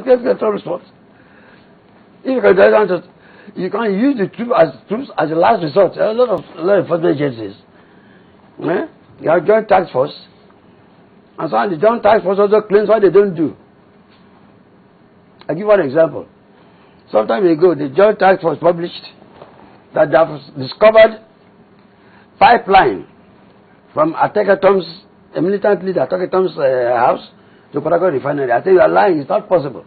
get trouble spot. If you can use the troops as a last resort. A lot of enforcement agencies. You have joint task force. And some of the joint task force also claims what they don't do. I'll give one example. Some time ago, the joint task force published that they have discovered pipeline from Atekatom's, a militant leader, Atekatom's house to Port Harcourt refinery. I tell you, are lying. It's not possible.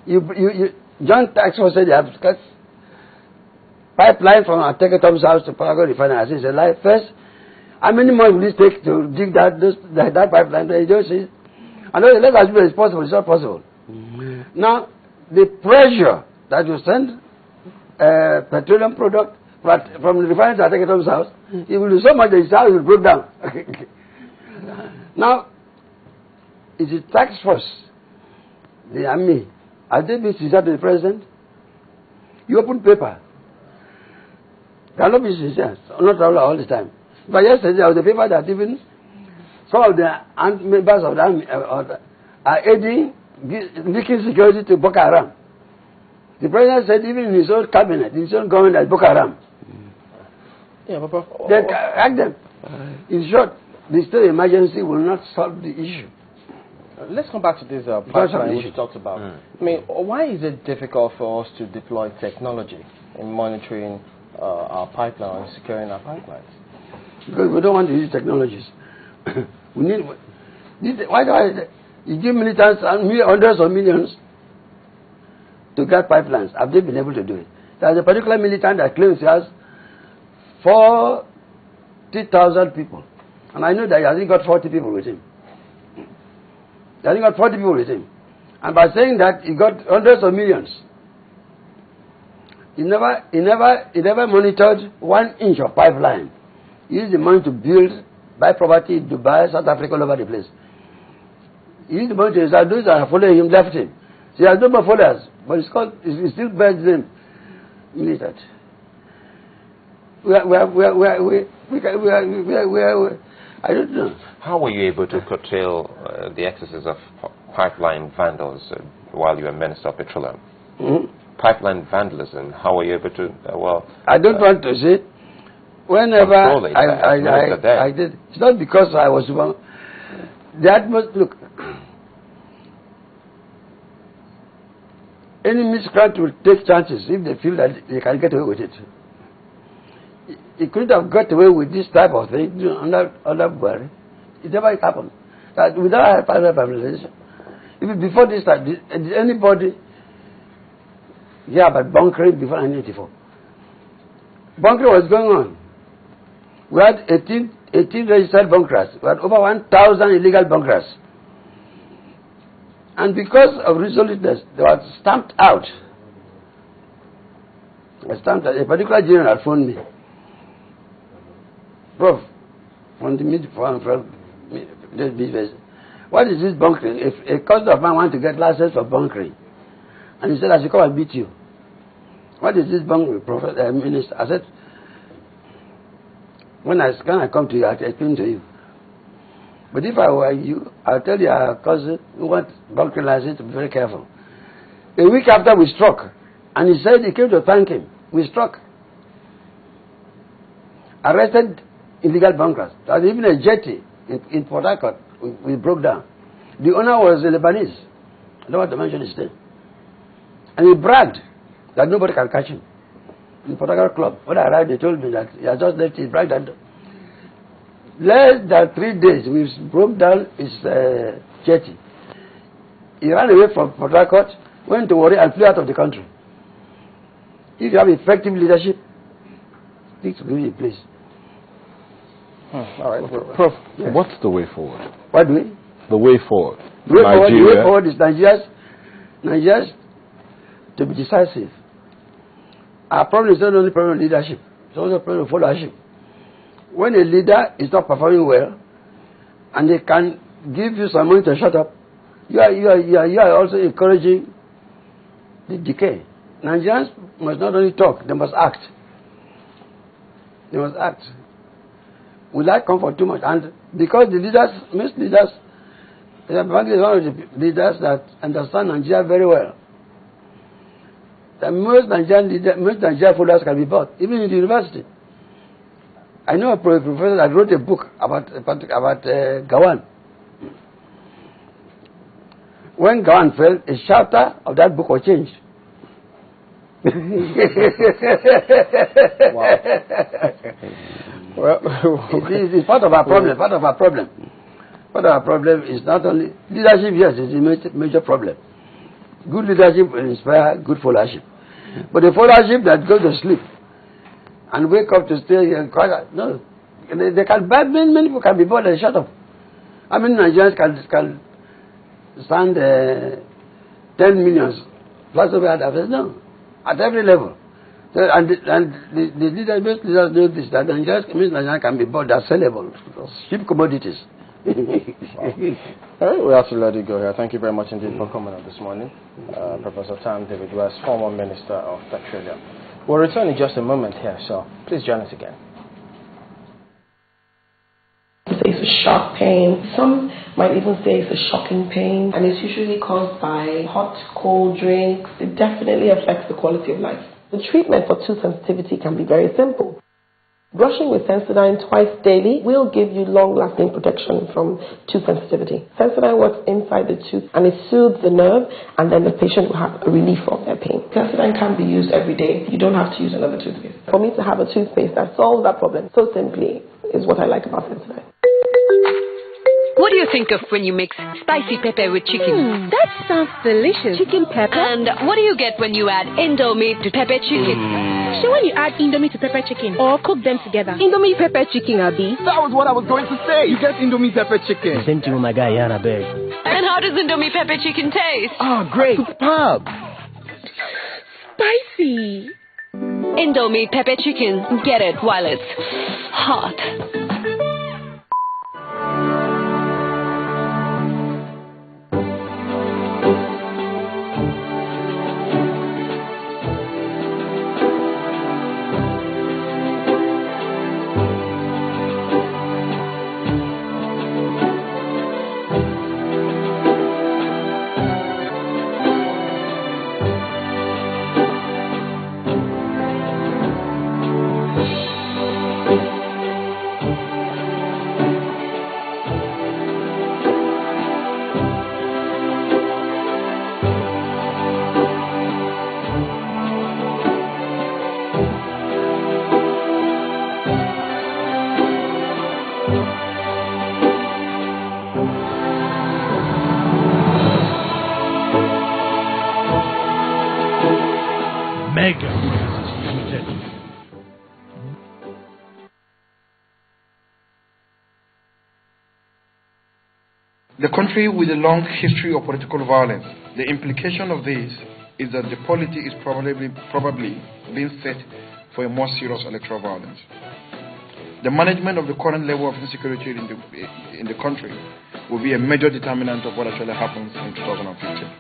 Joint task force said they have pipeline from Atekatom's house to Port Harcourt refinery. I said, it's a lie. First, how many months will it take to dig that pipeline? They don't see it. And let's assume it's possible. It's not possible. Now, the pressure that you send petroleum product from the refinery to Atekatom's house, it will do so much that his house will break down. Now, it's the tax force, the army. Have they been sincere to the president? You open paper. Cannot be sincere. Not all the time. But yesterday there was a paper that even some of the members of the army are aiding leaking security to Boko Haram. The president said even in his own cabinet, in his own government, there's Boko Haram. Yeah, but they act them. In short, the state of emergency will not solve the issue. Let's come back to this pipeline which you talked about. I mean, why is it difficult for us to deploy technology in monitoring our pipeline and securing our pipelines? Because we don't want to use technologies. We need. Why do you give militants hundreds of millions to get pipelines? Have they been able to do it? There's a particular militant that claims he has 40,000 people. And I know that he hasn't got 40 people with him. He hasn't got 40 people with him. And by saying that, he got hundreds of millions. He never monitored 1 inch of pipeline. He used the money to build, buy property in Dubai, South Africa, all over the place. He used the money to decide those that are following him left him. So he has no more followers, but it's still bears the name militant. I don't know. How were you able to curtail the excesses of pipeline vandals while you were Minister of Petroleum? Pipeline vandalism, how were you able to, I don't want to say. Whenever I did, it's not because I was one. Look, any miscreant will take chances if they feel that they can get away with it. He couldn't have got away with this type of thing under Buhari. It never happened. That without privatization, even before this time, did anybody hear about bunkering before 1984? Bunkering was going on. We had 18 registered bunkers. We had over 1,000 illegal bunkers. And because of resoluteness, they were stamped out. A particular general phoned me. Prof, from the business, what is this bunkering? If a cousin of mine wants to get license for bunkering, and he said, I should come and beat you. What is this bunkering, Minister? I said, when I come to you, I'll explain to you. But if I were you, I'll tell your cousin who wants bunkering license to be very careful. A week after we struck, and he said he came to thank him. We struck. Arrested illegal bunkers. There was even a jetty in Port Harcourt. We broke down. The owner was a Lebanese. I don't want to mention his name. And he bragged that nobody can catch him. In Port Harcourt Club, when I arrived, they told me that he had just left his bragged that less than 3 days, we broke down his jetty. He ran away from Port Harcourt, went to Warri and flew out of the country. If you have effective leadership, things will be in place. All right. Prof, what's the way forward? What do we? The way forward. The way forward is Nigeria's to be decisive. Our problem is not only problem of leadership, it's also a problem of followership. When a leader is not performing well, and they can give you some money to shut up, you are also encouraging the decay. Nigerians must not only talk, they must act. They must act. We like comfort too much, and because the leaders, most leaders, Banky is one of the leaders that understand Nigeria very well. That most Nigerian followers can be bought, even in the university. I know a professor that wrote a book about Gawan. When Gawan fell, a chapter of that book was changed. Wow. Well, it's part of our problem. Part of our problem is not only leadership. Yes, it's a major problem. Good leadership will inspire good followership, but the followership that goes to sleep and wake up to stay here, no, they can buy. Many people can be bought and shut up. How many Nigerians can stand 10 millions plus of others? No, at every level. So, and the leaders know this, that Nigerians can be bought, they're sellable, cheap commodities. All right, we have to let it go here. Thank you very much indeed for coming up this morning. Professor Tam David West, former Minister of Petroleum. We'll return in just a moment here, so please join us again. It's a sharp pain. Some might even say it's a shocking pain, and it's usually caused by hot, cold drinks. It definitely affects the quality of life. The treatment for tooth sensitivity can be very simple. Brushing with Sensodyne twice daily will give you long-lasting protection from tooth sensitivity. Sensodyne works inside the tooth and it soothes the nerve, and then the patient will have a relief of their pain. Sensodyne can be used every day. You don't have to use another toothpaste. For me to have a toothpaste that solves that problem so simply is what I like about Sensodyne. What do you think of when you mix spicy pepper with chicken? That sounds delicious. Chicken pepper? And what do you get when you add Indomie to pepper chicken? So when you add Indomie to pepper chicken or cook them together? Indomie pepper chicken, Abi. That was what I was going to say. You get Indomie pepper chicken. Same to my guy, Yana Beg. And how does Indomie pepper chicken taste? Oh, great. Superb. Spicy. Indomie pepper chicken. Get it while it's hot. The country with a long history of political violence. The implication of this is that the polity is probably being set for a more serious electoral violence. The management of the current level of insecurity in the country will be a major determinant of what actually happens in 2015.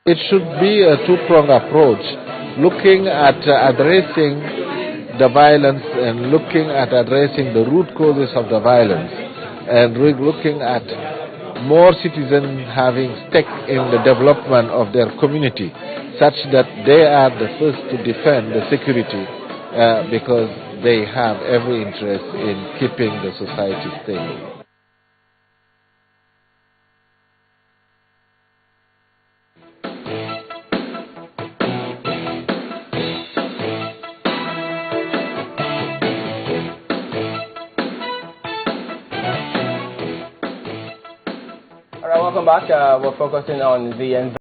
It should be a two-pronged approach, looking at addressing the violence and looking at addressing the root causes of the violence, and looking at more citizens having stake in the development of their community, such that they are the first to defend the security because they have every interest in keeping the society stable. All right, welcome back. We're focusing on the environment.